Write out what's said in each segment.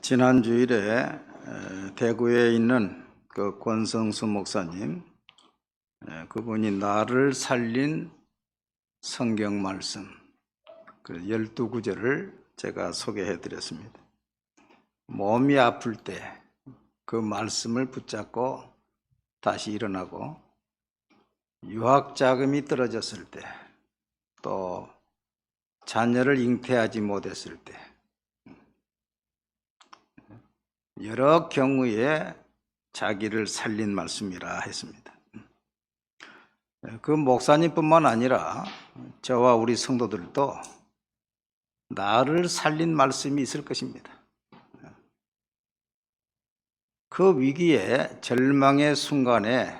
지난 주일에 대구에 있는 그 권성수 목사님, 그분이 나를 살린 성경 말씀 그 12구절을 제가 소개해 드렸습니다. 몸이 아플 때 그 말씀을 붙잡고 다시 일어나고, 유학 자금이 떨어졌을 때, 또 자녀를 잉태하지 못했을 때, 여러 경우에 자기를 살린 말씀이라 했습니다. 그 목사님뿐만 아니라 저와 우리 성도들도 나를 살린 말씀이 있을 것입니다. 그 위기에, 절망의 순간에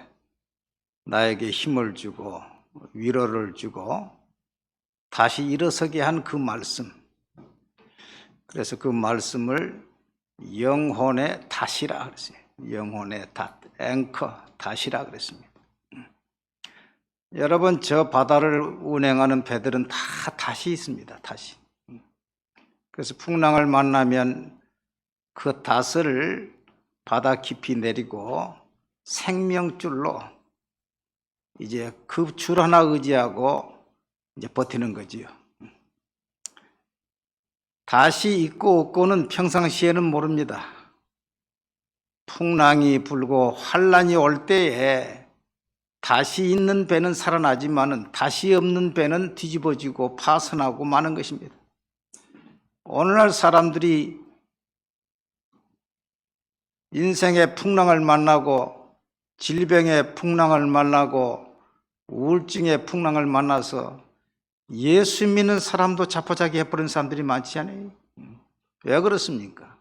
나에게 힘을 주고 위로를 주고 다시 일어서게 한 그 말씀, 그래서 그 말씀을 영혼의 닷이라 그랬어요. 영혼의 닷, 앵커, 닷이라 그랬습니다. 여러분, 저 바다를 운행하는 배들은 다 닷이 있습니다. 닷이. 그래서 풍랑을 만나면 그 닷을 바다 깊이 내리고 생명줄로 이제 그 줄 하나 의지하고 이제 버티는 거지요. 닷이 있고 없고는 평상시에는 모릅니다. 풍랑이 불고 환란이 올 때에 닷이 있는 배는 살아나지만은 닷이 없는 배는 뒤집어지고 파손하고 마는 것입니다. 오늘날 사람들이 인생의 풍랑을 만나고, 질병의 풍랑을 만나고, 우울증의 풍랑을 만나서 예수 믿는 사람도 자포자기 해버린 사람들이 많지 않아요? 왜 그렇습니까?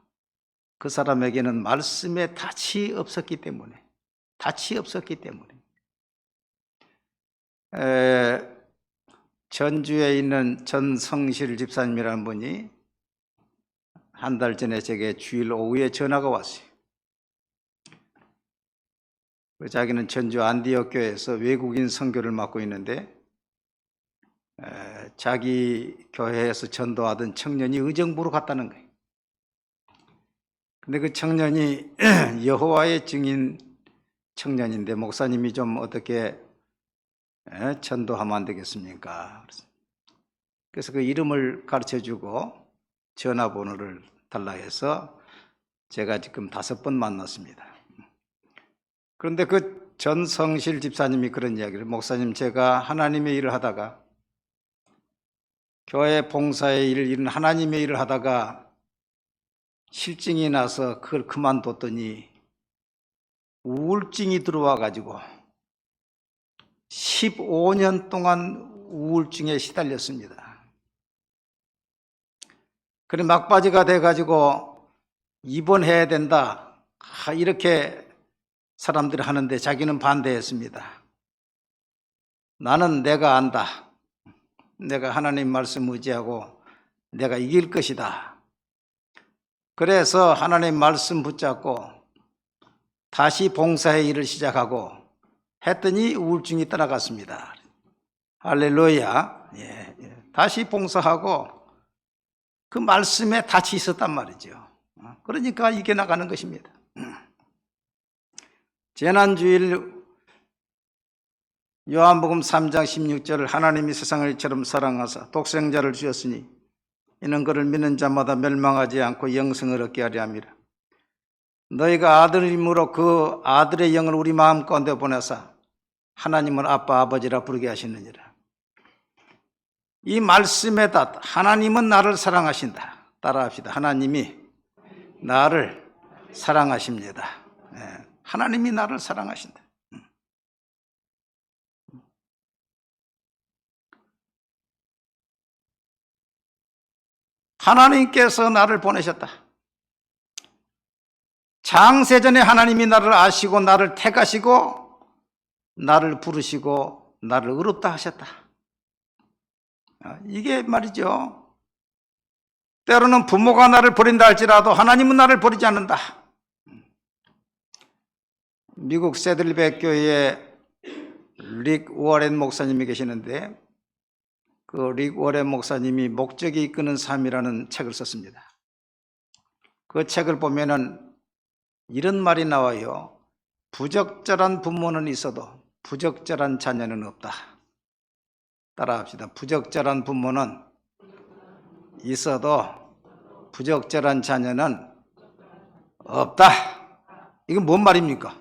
그 사람에게는 말씀에 닻이 없었기 때문에. 전주에 있는 전성실 집사님이라는 분이 한 달 전에 제게 주일 오후에 전화가 왔어요. 자기는 전주 안디옥 교회에서 외국인 선교를 맡고 있는데, 자기 교회에서 전도하던 청년이 의정부로 갔다는 거예요. 근데 그 청년이 여호와의 증인 청년인데, 목사님이 좀 어떻게 전도하면 안 되겠습니까? 그래서 그 이름을 가르쳐주고 전화번호를 달라 해서 제가 지금 5번 만났습니다. 그런데 그 전성실 집사님이 그런 이야기를, 목사님, 제가 하나님의 일을 하다가, 교회 봉사의 일을, 하나님의 일을 하다가 실증이 나서 그걸 그만뒀더니 우울증이 들어와 가지고 15년 동안 우울증에 시달렸습니다. 그래 막바지가 돼가지고 입원해야 된다, 이렇게 사람들이 하는데 자기는 반대했습니다. 나는 내가 안다. 내가 하나님 말씀 의지하고 내가 이길 것이다. 그래서 하나님 말씀 붙잡고 다시 봉사의 일을 시작하고 했더니 우울증이 떠나갔습니다. 할렐루야. 다시 봉사하고 그 말씀에 닻이 있었단 말이죠. 그러니까 이겨나가는 것입니다. 지난주일 요한복음 3장 16절을, 하나님이 세상을 이처럼 사랑하사 독생자를 주셨으니 이는 그를 믿는 자마다 멸망하지 않고 영생을 얻게 하려 함이라. 너희가 아들임으로 그 아들의 영을 우리 마음 가운데 보내사 하나님을 아빠 아버지라 부르게 하시느니라. 이 말씀에 다 하나님은 나를 사랑하신다. 따라합시다. 하나님이 나를 사랑하십니다. 하나님이 나를 사랑하신다. 하나님께서 나를 보내셨다. 창세전에 하나님이 나를 아시고 나를 택하시고 나를 부르시고 나를 의롭다 하셨다. 이게 말이죠. 때로는 부모가 나를 버린다 할지라도 하나님은 나를 버리지 않는다. 미국 세들백 교회에 릭 워렌 목사님이 계시는데, 그 릭 워렌 목사님이 목적이 이끄는 삶이라는 책을 썼습니다. 그 책을 보면은 이런 말이 나와요. 부적절한 부모는 있어도 부적절한 자녀는 없다. 따라합시다. 부적절한 부모는 있어도 부적절한 자녀는 없다. 이건 뭔 말입니까?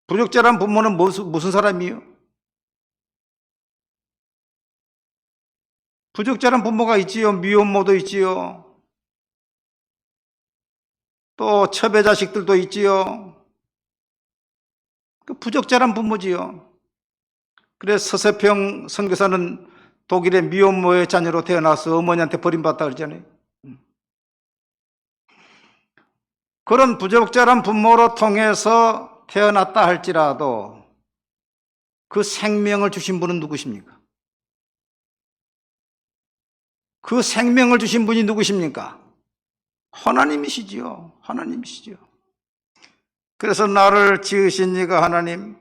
부적절한 부모는 무슨 사람이에요? 부적절한 부모가 있지요. 미혼모도 있지요. 또 첩의 자식들도 있지요. 그 부적절한 부모지요. 그래서 서세평 선교사는 독일의 미혼모의 자녀로 태어나서 어머니한테 버림받았다 그러잖아요. 그런 부적절한 부모로 통해서 태어났다 할지라도 그 생명을 주신 분은 누구십니까? 그 생명을 주신 분이 누구십니까? 하나님이시지요. 하나님이시죠. 그래서 나를 지으신 이가 하나님,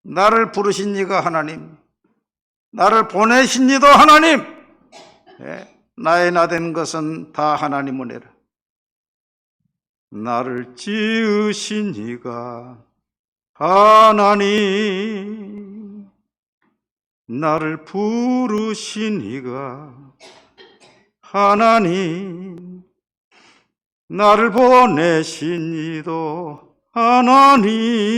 나를 부르신 이가 하나님, 나를 보내신 이도 하나님, 나의 나 된 것은 다 하나님 은혜라. 나를 지으신 이가 하나님, 나를 부르신 이가 하나님, 나를 보내신 이도 하나님,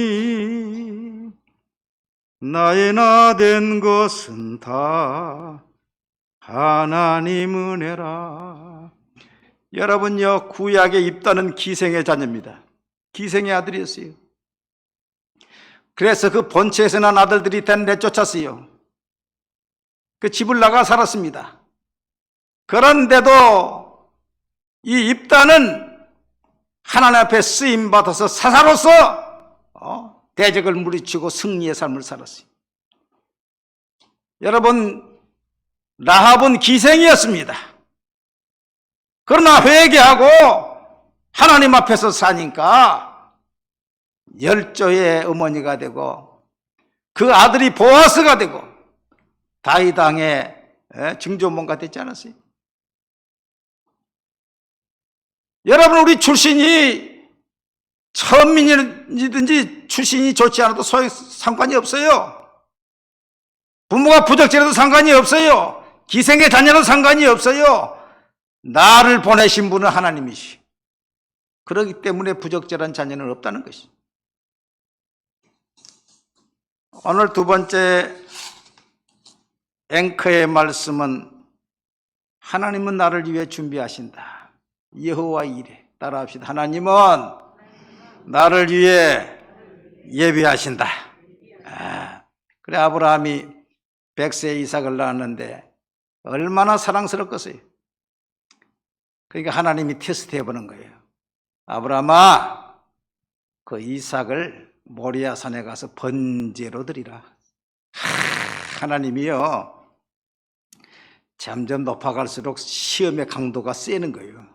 나의 나 된 것은 다 하나님 은혜라. 여러분요, 구약에 입다는 기생의 자녀입니다. 기생의 아들이었어요. 그래서 그 본처에서 난 아들들이 내쫓았어요. 그 집을 나가 살았습니다. 그런데도 이 입다는 하나님 앞에 쓰임받아서 사사로서 대적을 물리치고 승리의 삶을 살았어요. 여러분, 라합은 기생이었습니다. 그러나 회개하고 하나님 앞에서 사니까 열조의 어머니가 되고 그 아들이 보아스가 되고 다윗 왕의 증조모가 됐지 않았어요? 여러분, 우리 출신이 천민이든지 출신이 좋지 않아도 상관이 없어요. 부모가 부적절해도 상관이 없어요. 기생의 자녀도 상관이 없어요. 나를 보내신 분은 하나님이시. 그렇기 때문에 부적절한 자녀는 없다는 것이. 오늘 두 번째 앵커의 말씀은 하나님은 나를 위해 준비하신다. 여호와 이레. 따라합시다. 하나님은 나를 위해 예비하신다. 그래, 아브라함이 100세에 이삭을 낳았는데 얼마나 사랑스럽겠어요. 그러니까 하나님이 테스트 해보는 거예요. 아브라함아, 그 이삭을 모리아 산에 가서 번제로 드리라. 하나님이요, 점점 높아갈수록 시험의 강도가 세는 거예요.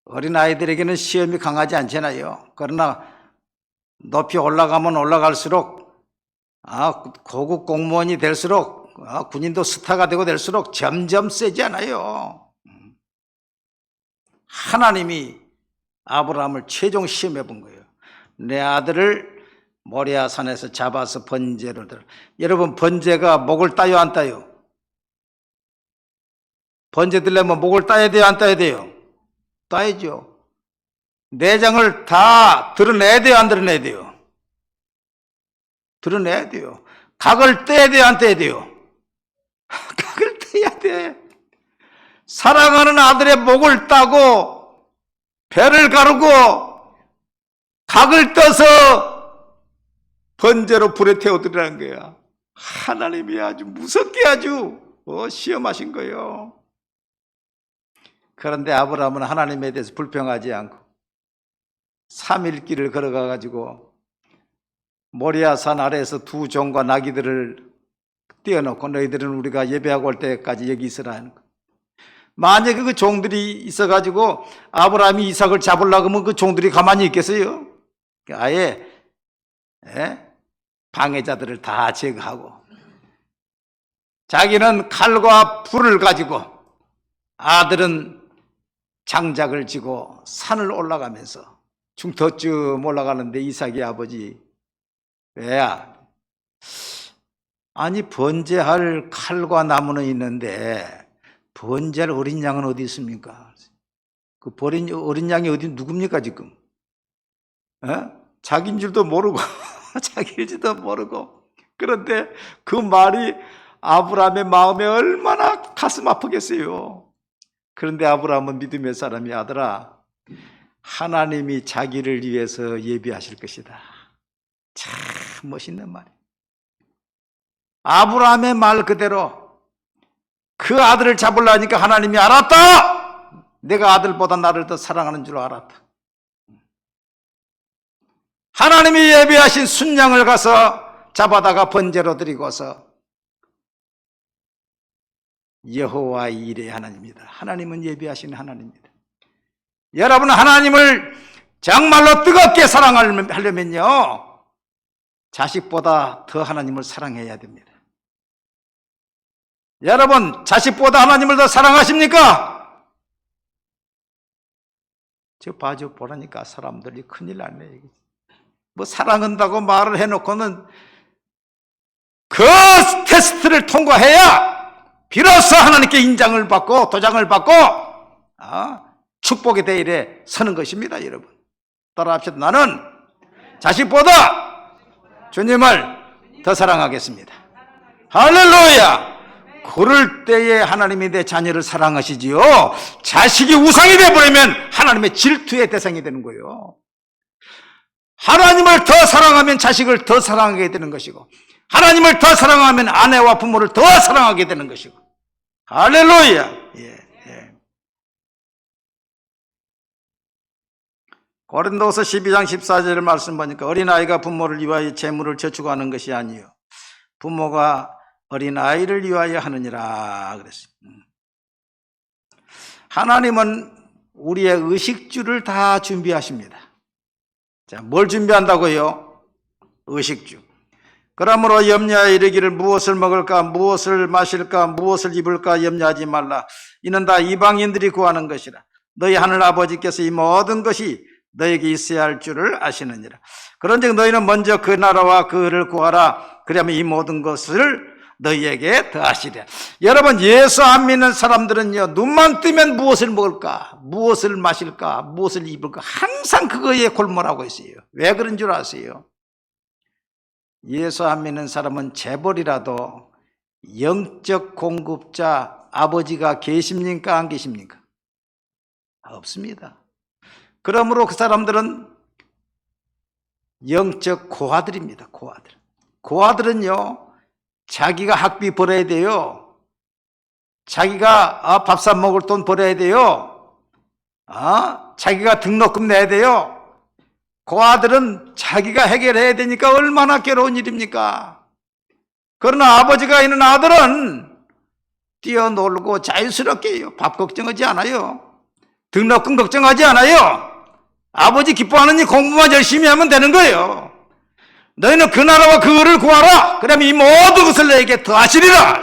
어린아이들에게는 시험이 강하지 않잖아요. 그러나 높이 올라가면 올라갈수록 고급 공무원이 될수록 군인도 스타가 되고 될수록 점점 세지 않아요. 하나님이 아브라함을 최종 시험해 본 거예요. 내 아들을 모리아 산에서 잡아서 번제로 드려. 여러분, 번제가 목을 따요, 안 따요? 번제 드려면 목을 따야 돼요, 안 따야 돼요? 따야죠. 내장을 다 드러내야 돼요, 안 드러내야 돼요? 드러내야 돼요. 각을 떼야 돼요, 안 떼야 돼요? 각을 떼야 돼. 사랑하는 아들의 목을 따고 배를 가르고 각을 떠서 번제로 불에 태워드리라는 거야. 하나님이 아주 무섭게 아주 시험하신 거예요. 그런데 아브라함은 하나님에 대해서 불평하지 않고 3일 길을 걸어가가지고 모리아 산 아래에서 두 종과 나귀들을 띄워놓고 너희들은 우리가 예배하고 올 때까지 여기 있으라 하는 거. 만약에 그 종들이 있어가지고 아브라함이 이삭을 잡으려고 하면 그 종들이 가만히 있겠어요? 아예 방해자들을 다 제거하고 자기는 칼과 불을 가지고 아들은 장작을 지고 산을 올라가면서 중터쯤 올라가는데 이삭이 아버지, 왜야? 아니 번제할 칼과 나무는 있는데 번제할 어린 양은 어디 있습니까? 그 어린 양이 어디 누굽니까 지금? 자기인 줄도 모르고 자기일지도 모르고. 그런데 그 말이 아브라함의 마음에 얼마나 가슴 아프겠어요. 그런데 아브라함은 믿음의 사람이, 아들아, 하나님이 자기를 위해서 예비하실 것이다. 참 멋있는 말이에요. 아브라함의 말 그대로 그 아들을 잡으려니까 하나님이 알았다. 내가 아들보다 나를 더 사랑하는 줄 알았다. 하나님이 예비하신 순양을 가서 잡아다가 번제로 드리고서 여호와의 일의 하나님입니다. 하나님은 예비하신 하나님입니다. 여러분, 하나님을 정말로 뜨겁게 사랑하려면요, 자식보다 더 하나님을 사랑해야 됩니다. 여러분, 자식보다 하나님을 더 사랑하십니까? 저 봐줘 보라니까 사람들이 큰일 났네. 뭐 사랑한다고 말을 해놓고는 그 테스트를 통과해야 비로소 하나님께 인정을 받고 도장을 받고 축복의 대일에 서는 것입니다. 여러분, 따라합시다. 나는 자식보다 주님을 더 사랑하겠습니다. 할렐루야. 그럴 때에 하나님이 내 자녀를 사랑하시지요. 자식이 우상이 되어버리면 하나님의 질투의 대상이 되는 거예요. 하나님을 더 사랑하면 자식을 더 사랑하게 되는 것이고, 하나님을 더 사랑하면 아내와 부모를 더 사랑하게 되는 것이고. 할렐루야. 예. 고린도서 12장 14절 말씀 보니까 어린아이가 부모를 위하여 재물을 저축하는 것이 아니요 부모가 어린아이를 위하여 하느니라 그랬어요. 하나님은 우리의 의식주를 다 준비하십니다. 자, 뭘 준비한다고요? 의식주. 그러므로 염려에 이르기를 무엇을 먹을까, 무엇을 마실까, 무엇을 입을까 염려하지 말라. 이는 다 이방인들이 구하는 것이라. 너희 하늘 아버지께서 이 모든 것이 너에게 있어야 할 줄을 아시느니라. 그런즉 너희는 먼저 그 나라와 그를 구하라. 그러면 이 모든 것을 너희에게 더하시리라. 여러분, 예수 안 믿는 사람들은요, 눈만 뜨면 무엇을 먹을까, 무엇을 마실까, 무엇을 입을까, 항상 그거에 골몰하고 있어요. 왜 그런 줄 아세요? 예수 안 믿는 사람은 재벌이라도 영적 공급자 아버지가 계십니까, 안 계십니까? 없습니다. 그러므로 그 사람들은 영적 고아들입니다. 고아들은요, 자기가 학비 벌어야 돼요. 자기가 밥 사 먹을 돈 벌어야 돼요. 자기가 등록금 내야 돼요. 고아들은 자기가 해결해야 되니까 얼마나 괴로운 일입니까? 그러나 아버지가 있는 아들은 뛰어놀고 자유스럽게 해요. 밥 걱정하지 않아요. 등록금 걱정하지 않아요. 아버지 기뻐하는 일 공부만 열심히 하면 되는 거예요. 너희는 그 나라와 그를 구하라. 그러면 이 모든 것을 너에게 더하시리라.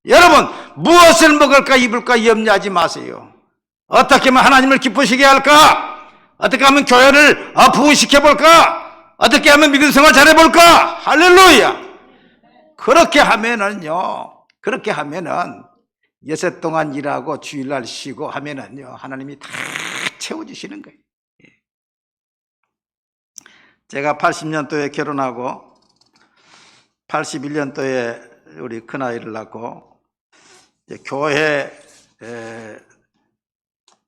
여러분, 무엇을 먹을까 입을까 염려하지 마세요. 어떻게 하면 하나님을 기쁘시게 할까? 어떻게 하면 교회를 부흥시켜볼까? 어떻게 하면 믿음 생활 잘해볼까? 할렐루야. 그렇게 하면은 여섯 동안 일하고 주일날 쉬고 하면은요, 하나님이 다 채워주시는 거예요. 제가 80년도에 결혼하고 81년도에 우리 큰아이를 낳고 교회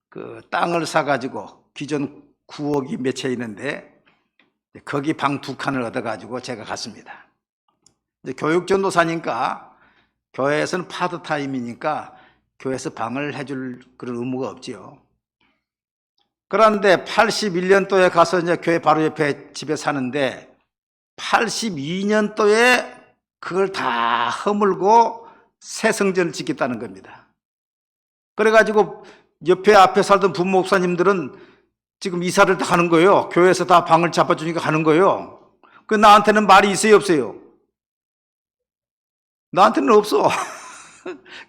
그 땅을 사가지고 기존 9억이 몇 채 있는데 거기 방 2칸을 얻어가지고 제가 갔습니다. 교육 전도사니까 교회에서는 파트타임이니까 교회에서 방을 해줄 그런 의무가 없지요. 그런데 81년도에 가서 이제 교회 바로 옆에 집에 사는데 82년도에 그걸 다 허물고 새 성전을 짓겠다는 겁니다. 그래가지고 옆에 앞에 살던 부모 목사님들은 지금 이사를 다 가는 거예요. 교회에서 다 방을 잡아주니까 가는 거예요. 그 나한테는 말이 있어요, 없어요? 나한테는 없어.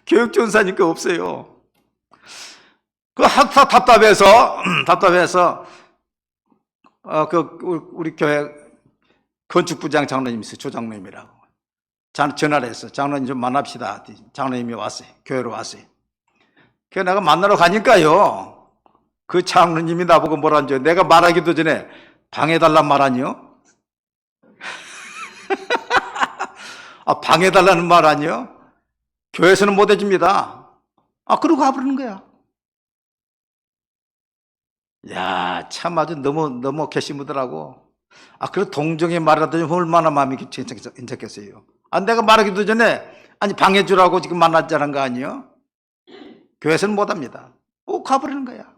교육전사니까 없어요. 답답해서, 우리 교회 건축부장 장로님 있어요. 조장로님이라고. 전화를 했어. 장로님 좀 만납시다. 장로님이 왔어요. 교회로 왔어요. 그래서 내가 만나러 가니까요. 그 장로님이 나보고 뭐라는 줄 내가 말하기도 전에 방해달란 말 아니요? 방해달라는 말 아니요? 교회에서는 못 해줍니다. 그러고 가버리는 거야. 야, 참 아주 너무 괘씸하더라고. 그래 동정의 말이라도 좀 얼마나 마음이 괜찮겠어요. 내가 말하기도 전에 방해주라고 지금 만났자는 거 아니요? 교회에서는 못합니다. 가버리는 거야.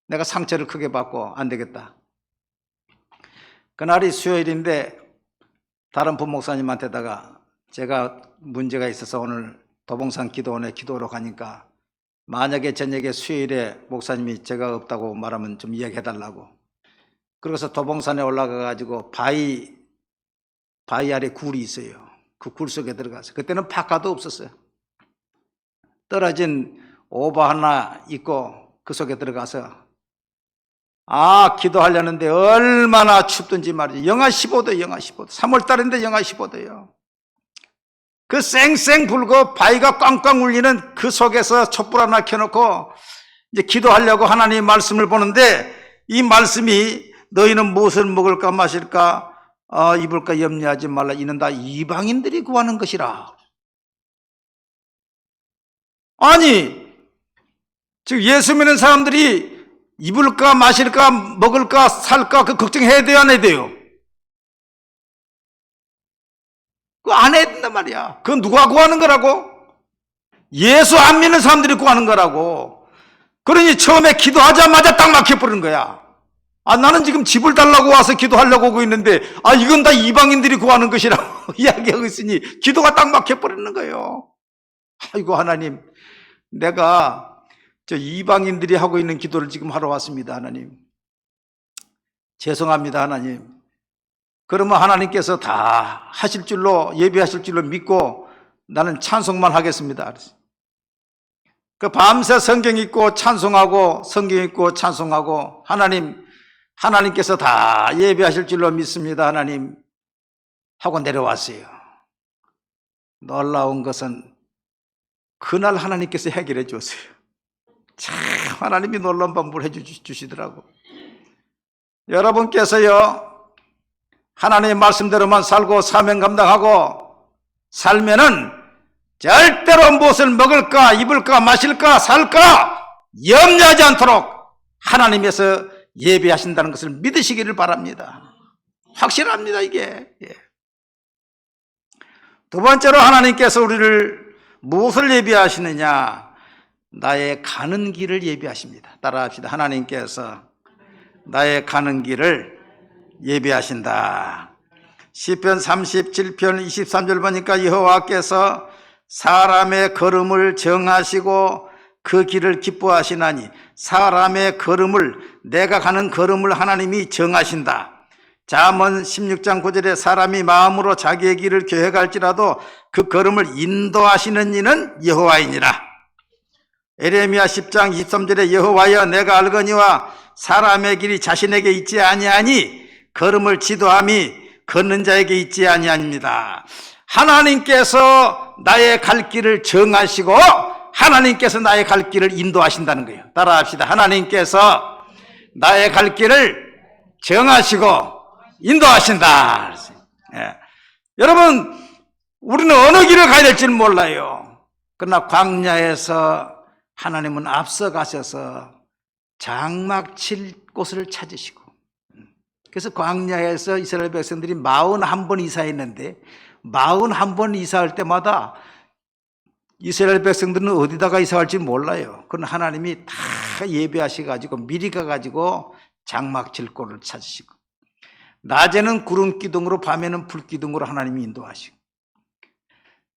내가 상처를 크게 받고 안 되겠다. 그날이 수요일인데 다른 부목사님한테다가 제가 문제가 있어서 오늘 도봉산 기도원에 기도하러 가니까 만약에 저녁에 수요일에 목사님이 제가 없다고 말하면 좀 이야기해달라고. 그래서 도봉산에 올라가가지고 바위 아래 굴이 있어요. 그 굴 속에 들어가서 그때는 파카도 없었어요. 떨어진 오바 하나 있고 그 속에 들어가서 기도하려는데 얼마나 춥든지 말이죠. 영하 15도, 영하 15도. 3월달인데 영하 15도요. 그 쌩쌩 불고 바위가 꽝꽝 울리는 그 속에서 촛불 하나 켜놓고 이제 기도하려고 하나님의 말씀을 보는데 이 말씀이 너희는 무엇을 먹을까 마실까 입을까 염려하지 말라. 이는 다 이방인들이 구하는 것이라. 즉 예수 믿는 사람들이 입을까 마실까 먹을까 살까 그 걱정해야 돼요, 안 해야 돼요? 그거 안 해야 된단 말이야. 그건 누가 구하는 거라고? 예수 안 믿는 사람들이 구하는 거라고. 그러니 처음에 기도하자마자 딱 막혀버리는 거야. 나는 지금 집을 달라고 와서 기도하려고 하고 있는데 이건 다 이방인들이 구하는 것이라고 이야기하고 있으니 기도가 딱 막혀버리는 거예요. 아이고 하나님, 내가 저 이방인들이 하고 있는 기도를 지금 하러 왔습니다. 하나님 죄송합니다. 하나님. 그러면 하나님께서 다 하실 줄로 예비하실 줄로 믿고 나는 찬송만 하겠습니다. 그 밤새 성경 읽고 찬송하고 성경 읽고 찬송하고 하나님께서 다 예비하실 줄로 믿습니다. 하나님 하고 내려왔어요. 놀라운 것은 그날 하나님께서 해결해 주었어요. 참 하나님이 놀라운 방법을 해주시더라고. 여러분께서요 하나님의 말씀대로만 살고 사명 감당하고 살면은 절대로 무엇을 먹을까 입을까 마실까 살까 염려하지 않도록 하나님께서 예비하신다는 것을 믿으시기를 바랍니다. 확실합니다. 이게. 두 번째로 하나님께서 우리를 무엇을 예비하시느냐? 나의 가는 길을 예비하십니다. 따라합시다. 하나님께서 나의 가는 길을 예비하신다. 시편 37편 23절 보니까 여호와께서 사람의 걸음을 정하시고 그 길을 기뻐하시나니, 사람의 걸음을, 내가 가는 걸음을 하나님이 정하신다. 잠언 16장 9절에 사람이 마음으로 자기의 길을 계획할지라도 그 걸음을 인도하시는 이는 여호와이니라. 에레미야 10장 23절에 여호와여 내가 알거니와 사람의 길이 자신에게 있지 아니하니 걸음을 지도함이 걷는 자에게 있지 아니하니입니다. 하나님께서 나의 갈 길을 정하시고 하나님께서 나의 갈 길을 인도하신다는 거예요. 따라합시다. 하나님께서 나의 갈 길을 정하시고 인도하신다. 여러분, 우리는 어느 길을 가야 될지는 몰라요. 그러나 광야에서 하나님은 앞서가셔서 장막 칠 곳을 찾으시고, 그래서 광야에서 이스라엘 백성들이 41번 이사했는데 41번 이사할 때마다 이스라엘 백성들은 어디다가 이사할지 몰라요. 그건 하나님이 다 예배하셔가지고 미리 가가지고 장막 칠 곳을 찾으시고, 낮에는 구름 기둥으로 밤에는 불 기둥으로 하나님이 인도하시고.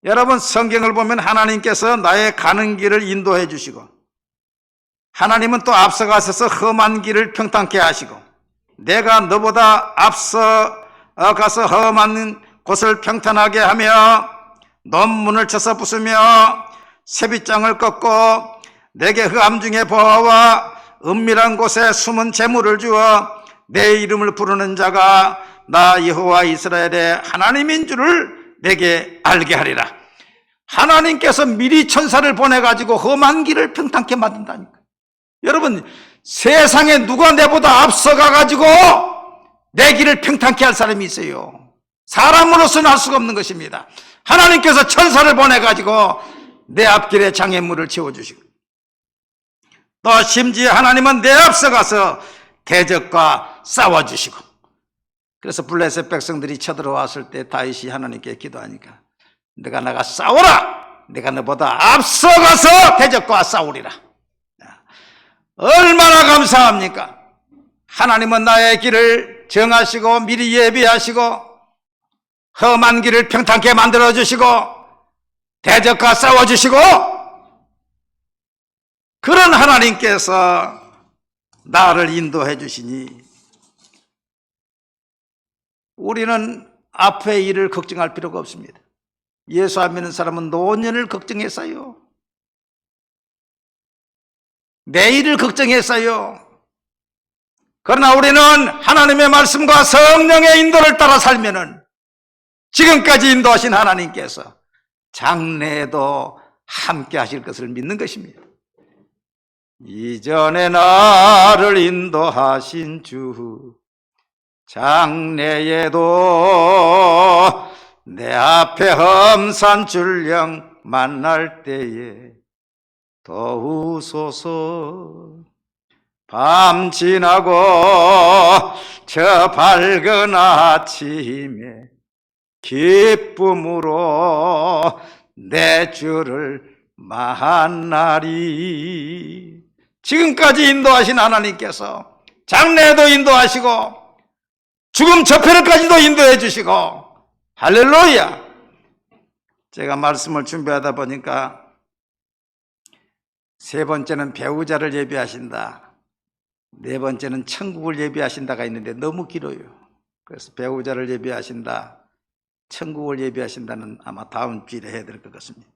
여러분, 성경을 보면 하나님께서 나의 가는 길을 인도해 주시고, 하나님은 또 앞서가셔서 험한 길을 평탄케 하시고, 내가 너보다 앞서 가서 험한 곳을 평탄하게 하며 논문을 쳐서 부수며 세빗장을 꺾고 내게 흑암 중에 보아와 은밀한 곳에 숨은 재물을 주어 내 이름을 부르는 자가 나 여호와 이스라엘의 하나님인 줄을 내게 알게 하리라. 하나님께서 미리 천사를 보내가지고 험한 길을 평탄케 만든다니까. 여러분, 세상에 누가 내보다 앞서가가지고 내 길을 평탄케 할 사람이 있어요? 사람으로서는 할 수가 없는 것입니다. 하나님께서 천사를 보내가지고 내 앞길에 장애물을 채워주시고, 또 심지어 하나님은 내 앞서가서 대적과 싸워주시고, 그래서 블레셋 백성들이 쳐들어왔을 때 다윗이 하나님께 기도하니까 내가 나가 싸우라, 내가 너보다 앞서가서 대적과 싸우리라. 얼마나 감사합니까? 하나님은 나의 길을 정하시고 미리 예비하시고 험한 길을 평탄케 만들어주시고 대적과 싸워주시고, 그런 하나님께서 나를 인도해 주시니 우리는 앞의 일을 걱정할 필요가 없습니다. 예수 안 믿는 사람은 노년을 걱정했어요. 내일을 걱정했어요. 그러나 우리는 하나님의 말씀과 성령의 인도를 따라 살면은 지금까지 인도하신 하나님께서 장래에도 함께 하실 것을 믿는 것입니다. 이전에 나를 인도하신 주, 장래에도 내 앞에 험산 출령 만날 때에 도우소서. 밤 지나고 저 밝은 아침에 기쁨으로 내 주를 만나리. 지금까지 인도하신 하나님께서 장래에도 인도하시고 죽음 저편까지도 인도해 주시고, 할렐루야. 제가 말씀을 준비하다 보니까 세 번째는 배우자를 예비하신다, 네 번째는 천국을 예비하신다가 있는데 너무 길어요. 그래서 배우자를 예비하신다, 천국을 예비하신다는 아마 다음 주일에 해야 될 것 같습니다.